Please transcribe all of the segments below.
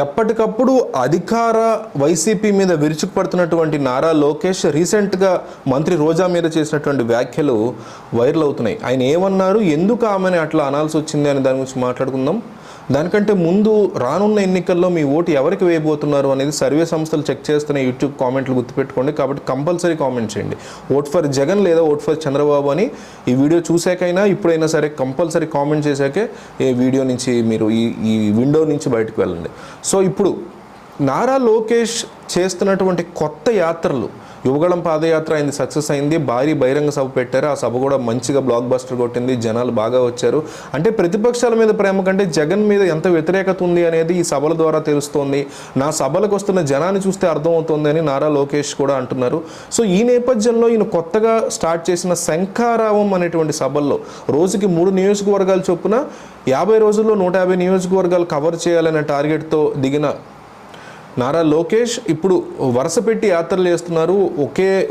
ఎప్పటికప్పుడు అధికార వైసీపీ మీద విరుచుకుపడుతున్నటువంటి నారా లోకేష్ రీసెంట్గా మంత్రి రోజా మీద చేసినటువంటి వ్యాఖ్యలు వైరల్ అవుతున్నాయి. ఆయన ఏమన్నారు, ఎందుకు ఆమెను అట్లా అనాల్సి వచ్చింది అని దాని గురించి మాట్లాడుకుందాం. దానికంటే ముందు రానున్న ఎన్నికల్లో మీ ఓటు ఎవరికి వేయబోతున్నారు అనేది సర్వే సంస్థలు చెక్ చేస్తున్న యూట్యూబ్ కామెంట్లు గుర్తుపెట్టుకోండి. కాబట్టి కంపల్సరీ కామెంట్ చేయండి. ఓట్ ఫర్ జగన్ లేదా ఓట్ ఫర్ చంద్రబాబు అని ఈ వీడియో చూసాకైనా ఇప్పుడైనా సరే కంపల్సరీ కామెంట్ చేశాకే ఈ వీడియో నుంచి మీరు ఈ విండో నుంచి బయటకు వెళ్ళండి. సో ఇప్పుడు నారా లోకేష్ చేస్తున్నటువంటి కొత్త యాత్రలు, యువగళం పాదయాత్ర అయింది, సక్సెస్ అయింది, భారీ బహిరంగ సభ పెట్టారు. ఆ సభ కూడా మంచిగా బ్లాక్ బస్టర్ కొట్టింది, జనాలు బాగా వచ్చారు. అంటే ప్రతిపక్షాల మీద ప్రేమ కంటే జగన్ మీద ఎంత వ్యతిరేకత ఉంది అనేది ఈ సభల ద్వారా తెలుస్తోంది. నా సభలకు వస్తున్న జనాన్ని చూస్తే అర్థమవుతుంది అని నారా లోకేష్ కూడా అంటున్నారు. సో ఈ నేపథ్యంలో ఈయన కొత్తగా స్టార్ట్ చేసిన శంఖారావం అనేటువంటి సభల్లో రోజుకి 3 నియోజకవర్గాలు చొప్పున 50 రోజుల్లో 150 నియోజకవర్గాలు కవర్ చేయాలనే టార్గెట్తో దిగిన నారా లోకేష్ ఇప్పుడు వరుస పెట్టి యాత్రలు చేస్తున్నారు.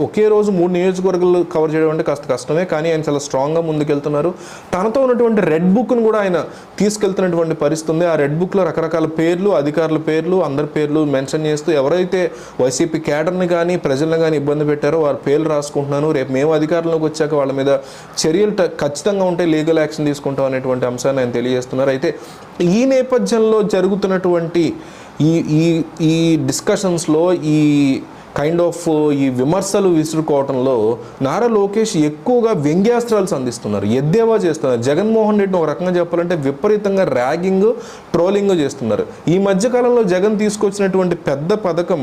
ఒకే రోజు 3 నియోజకవర్గాలు కవర్ చేయడం అంటే కాస్త కష్టమే, కానీ ఆయన చాలా స్ట్రాంగ్గా ముందుకెళ్తున్నారు. తనతో ఉన్నటువంటి రెడ్ బుక్ను కూడా ఆయన తీసుకెళ్తున్నటువంటి పరిస్థితి ఉంది. ఆ రెడ్ బుక్లో రకరకాల పేర్లు, అధికారుల పేర్లు, అందరి పేర్లు మెన్షన్ చేస్తూ ఎవరైతే వైసీపీ క్యాడర్ని కానీ ప్రజలను కానీ ఇబ్బంది పెట్టారో వారి పేర్లు రాసుకుంటున్నాను. రేపు మేము అధికారంలోకి వచ్చాక వాళ్ళ మీద చర్యలు ఖచ్చితంగా ఉంటే లీగల్ యాక్షన్ తీసుకుంటాం అనేటువంటి అంశాన్ని ఆయన తెలియజేస్తున్నారు. అయితే ఈ నేపథ్యంలో జరుగుతున్నటువంటి ఈ డిస్కషన్స్లో ఈ విమర్శలు విసురుకోవడంలో నారా లోకేష్ ఎక్కువగా వ్యంగ్యాస్త్రాలు సంధిస్తున్నారు, ఎద్దేవా చేస్తున్నారు. జగన్మోహన్ రెడ్డిని ఒక రకంగా చెప్పాలంటే విపరీతంగా ర్యాగింగ్, ట్రోలింగ్ చేస్తున్నారు. ఈ మధ్యకాలంలో జగన్ తీసుకొచ్చినటువంటి పెద్ద పథకం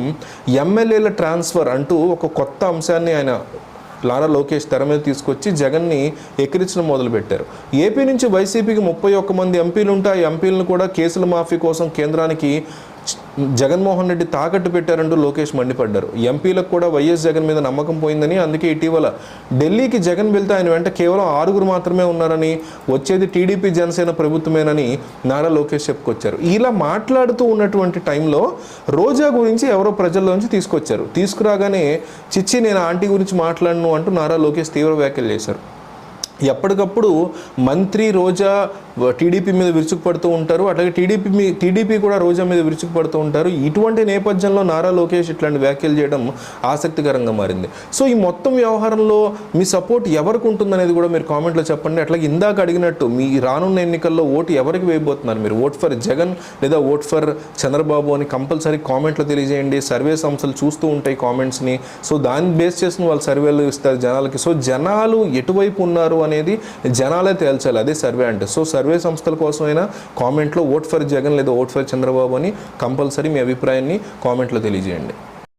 ఎమ్మెల్యేల ట్రాన్స్ఫర్ అంటూ ఒక కొత్త అంశాన్ని ఆయన నారా లోకేష్ తెర మీద తీసుకొచ్చి జగన్ని ఎక్కిరించడం మొదలుపెట్టారు. ఏపీ నుంచి వైసీపీకి 31 మంది ఎంపీలు ఉంటే ఆ ఎంపీలను కూడా కేసుల మాఫీ కోసం కేంద్రానికి జగన్మోహన్ రెడ్డి తాకట్టు పెట్టారంటూ లోకేష్ మండిపడ్డారు. ఎంపీలకు కూడా వైఎస్ జగన్ మీద నమ్మకం పోయిందని, అందుకే ఇటీవల ఢిల్లీకి జగన్ వెళ్తే ఆయన వెంట కేవలం 6 మాత్రమే ఉన్నారని, వచ్చేది టీడీపీ జనసేన ప్రభుత్వమేనని నారా లోకేష్ చెప్పుకొచ్చారు. ఇలా మాట్లాడుతూ ఉన్నటువంటి టైంలో రోజా గురించి ఎవరో ప్రజల్లోంచి తీసుకురాగానే చిచ్చి నేను ఆంటీ గురించి మాట్లాడను అంటూ నారా లోకేష్ తీవ్ర వ్యాఖ్యలు చేశారు. ఎప్పటికప్పుడు మంత్రి రోజా టీడీపీ మీద విరుచుకుపడుతూ ఉంటారు, అట్లాగే టీడీపీ కూడా రోజా మీద విరుచుకుపడుతూ ఉంటారు. ఇటువంటి నేపథ్యంలో నారా లోకేష్ ఇట్లాంటి వ్యాఖ్యలు చేయడం ఆసక్తికరంగా మారింది. సో ఈ మొత్తం వ్యవహారంలో మీ సపోర్ట్ ఎవరికి ఉంటుందనేది కూడా మీరు కామెంట్లో చెప్పండి. అట్లాగే ఇందాక అడిగినట్టు మీ రానున్న ఎన్నికల్లో ఓటు ఎవరికి వేయబోతున్నారు, మీరు ఓట్ ఫర్ జగన్ లేదా ఓట్ ఫర్ చంద్రబాబు అని కంపల్సరీ కామెంట్లో తెలియజేయండి. సర్వే సంస్థలు చూస్తూ ఉంటాయి కామెంట్స్ని. సో దాన్ని బేస్ చేసుకుని వాళ్ళు సర్వేలు ఇస్తారు జనాలకి. సో జనాలు ఎటువైపు ఉన్నారు అనేది జనాలే తేల్చాలి, అదే సర్వే అంటే. సో సర్వే సంస్థల కోసమైనా కామెంట్లో ఓట్ ఫర్ జగన్ లేదా ఓట్ ఫర్ చంద్రబాబు అని కంపల్సరీ మీ అభిప్రాయాన్ని కామెంట్లో తెలియజేయండి.